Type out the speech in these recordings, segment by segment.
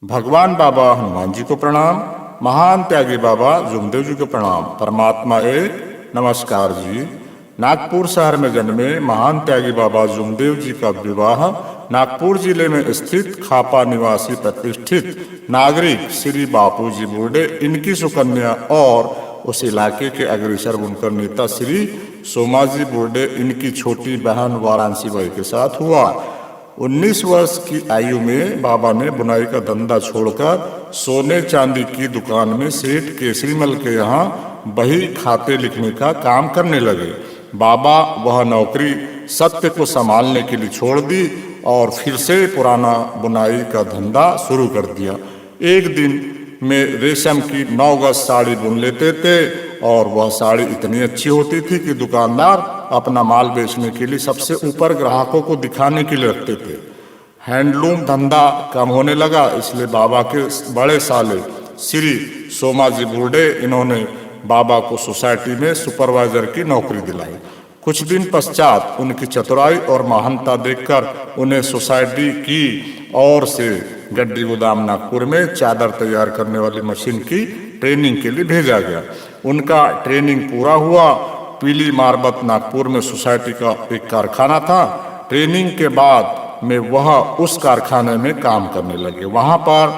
भगवान बाबा हनुमान जी को प्रणाम। महान त्यागी बाबा जुमदेव जी को प्रणाम। परमात्मा एक नमस्कार जी। नागपुर शहर में जन्मे महान त्यागी बाबा जुमदेव जी का विवाह नागपुर जिले में स्थित खापा निवासी प्रतिष्ठित नागरिक श्री बापू जी बुर्डे, इनकी सुकन्या और उस इलाके के अग्रसर बुनकर नेता श्री सोमाजी बुर्डे, इनकी छोटी बहन वाराणसी बाई के साथ हुआ। 19 वर्ष की आयु में बाबा ने बुनाई का धंधा छोड़कर सोने चांदी की दुकान में सेठ केसरीमल के यहाँ बही खाते लिखने का काम करने लगे। बाबा वह नौकरी सत्य को संभालने के लिए छोड़ दी और फिर से पुराना बुनाई का धंधा शुरू कर दिया। एक दिन में रेशम की 9 गज साड़ी बुन लेते थे और वह साड़ी इतनी अच्छी होती थी कि दुकानदार अपना माल बेचने के लिए सबसे ऊपर ग्राहकों को दिखाने के लिए रखते थे। हैंडलूम धंधा कम होने लगा, इसलिए बाबा के बड़े साले श्री सोमाजी बुर्डे, इन्होंने बाबा को सोसाइटी में सुपरवाइजर की नौकरी दिलाई। कुछ दिन पश्चात उनकी चतुराई और महानता देखकर उन्हें सोसाइटी की ओर से गड्डी गोदाम नागपुर में चादर तैयार करने वाली मशीन की ट्रेनिंग के लिए भेजा गया। उनका ट्रेनिंग पूरा हुआ। पीली मार्बत नागपुर में सोसाइटी का एक कारखाना था। ट्रेनिंग के बाद में वह उस कारखाने में काम करने लगे। वहां पर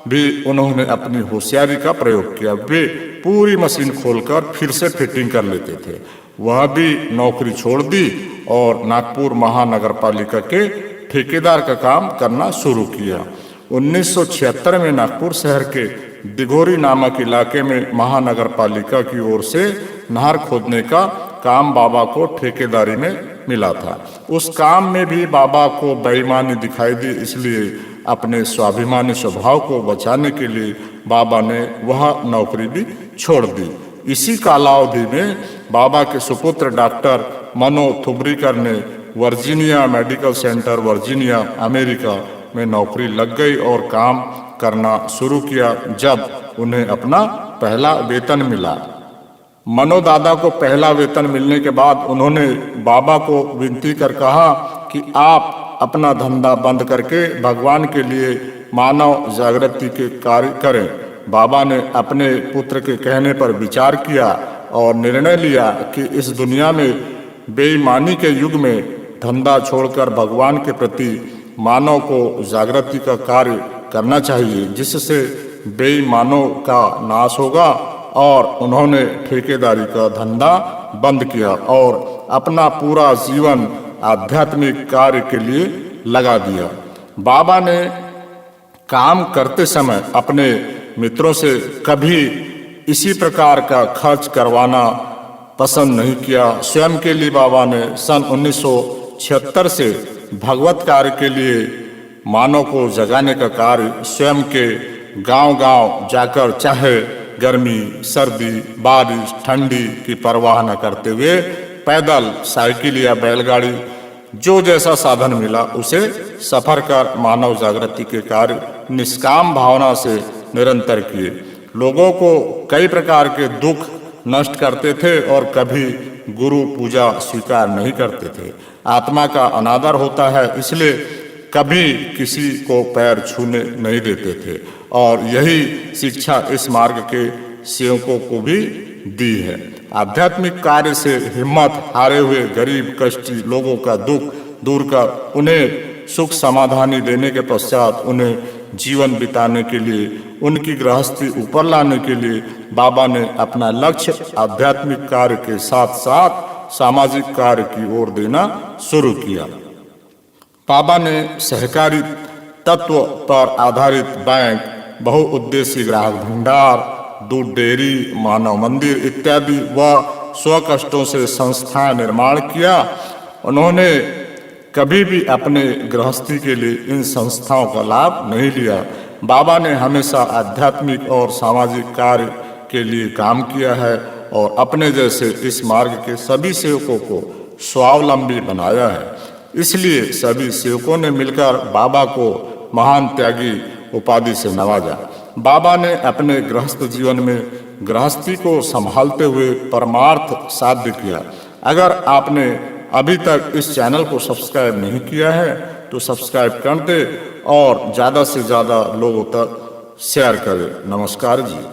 भी उन्होंने अपनी होशियारी का प्रयोग किया। वे पूरी मशीन खोलकर फिर से फिटिंग कर लेते थे। वह भी नौकरी छोड़ दी और नागपुर महानगर पालिका के ठेकेदार का काम करना शुरू किया। 1976 में नागपुर शहर के दिघोरी नामक इलाके में महानगर पालिका की ओर से नहर खोदने का काम बाबा को ठेकेदारी में मिला था। उस काम में भी बाबा को बेईमानी दिखाई दी, इसलिए अपने स्वाभिमानी स्वभाव को बचाने के लिए बाबा ने वह नौकरी भी छोड़ दी। इसी कालावधि में बाबा के सुपुत्र डॉक्टर मनो थुब्रीकर ने Virginia medical centre, Virginia, America में नौकरी लग गई और काम करना शुरू किया। जब उन्हें अपना पहला वेतन मिला, मनो दादा को पहला वेतन मिलने के बाद उन्होंने बाबा को विनती कर कहा कि आप अपना धंधा बंद करके भगवान के लिए मानव जागृति के कार्य करें। बाबा ने अपने पुत्र के कहने पर विचार किया और निर्णय लिया कि इस दुनिया में बेईमानी के युग में धंधा छोड़कर भगवान के प्रति मानव को जागृति का कार्य करना चाहिए, जिससे बेईमानों का नाश होगा। और उन्होंने ठेकेदारी का धंधा बंद किया और अपना पूरा जीवन आध्यात्मिक कार्य के लिए लगा दिया। बाबा ने काम करते समय अपने मित्रों से कभी इसी प्रकार का खर्च करवाना पसंद नहीं किया। स्वयं के लिए बाबा ने सन 1976 से भगवत कार्य के लिए मानव को जगाने का कार्य स्वयं के गांव-गांव जाकर, चाहे गर्मी, सर्दी, बारिश, ठंडी की परवाह न करते हुए पैदल, साइकिल या बैलगाड़ी, जो जैसा साधन मिला उसे सफर कर मानव जागृति के कार्य निष्काम भावना से निरंतर किए। लोगों को कई प्रकार के दुख नष्ट करते थे और कभी गुरु पूजा स्वीकार नहीं करते थे। आत्मा का अनादर होता है, इसलिए कभी किसी को पैर छूने नहीं देते थे और यही शिक्षा इस मार्ग के सेवकों को भी दी है। आध्यात्मिक कार्य से हिम्मत हारे हुए गरीब कष्टी लोगों का दुख दूर कर उन्हें सुख समाधानी देने के पश्चात उन्हें जीवन बिताने के लिए, उनकी गृहस्थी ऊपर लाने के लिए बाबा ने अपना लक्ष्य आध्यात्मिक कार्य के साथ साथ सामाजिक कार्य की ओर देना शुरू किया। बाबा ने सहकारी तत्व पर आधारित बैंक, बहुउद्देशीय ग्राहक भंडार, दूध डेयरी, मानव मंदिर इत्यादि व स्वकष्टों से संस्थाएं निर्माण किया। उन्होंने कभी भी अपने गृहस्थी के लिए इन संस्थाओं का लाभ नहीं लिया। बाबा ने हमेशा आध्यात्मिक और सामाजिक कार्य के लिए काम किया है और अपने जैसे इस मार्ग के सभी सेवकों को स्वावलंबी बनाया है। इसलिए सभी सेवकों ने मिलकर बाबा को महान त्यागी उपाधि से नवाजा। बाबा ने अपने गृहस्थ जीवन में गृहस्थी को संभालते हुए परमार्थ साध्य किया। अगर आपने अभी तक इस चैनल को सब्सक्राइब नहीं किया है तो सब्सक्राइब कर दे और ज़्यादा से ज़्यादा लोगों तक शेयर करें। नमस्कार जी।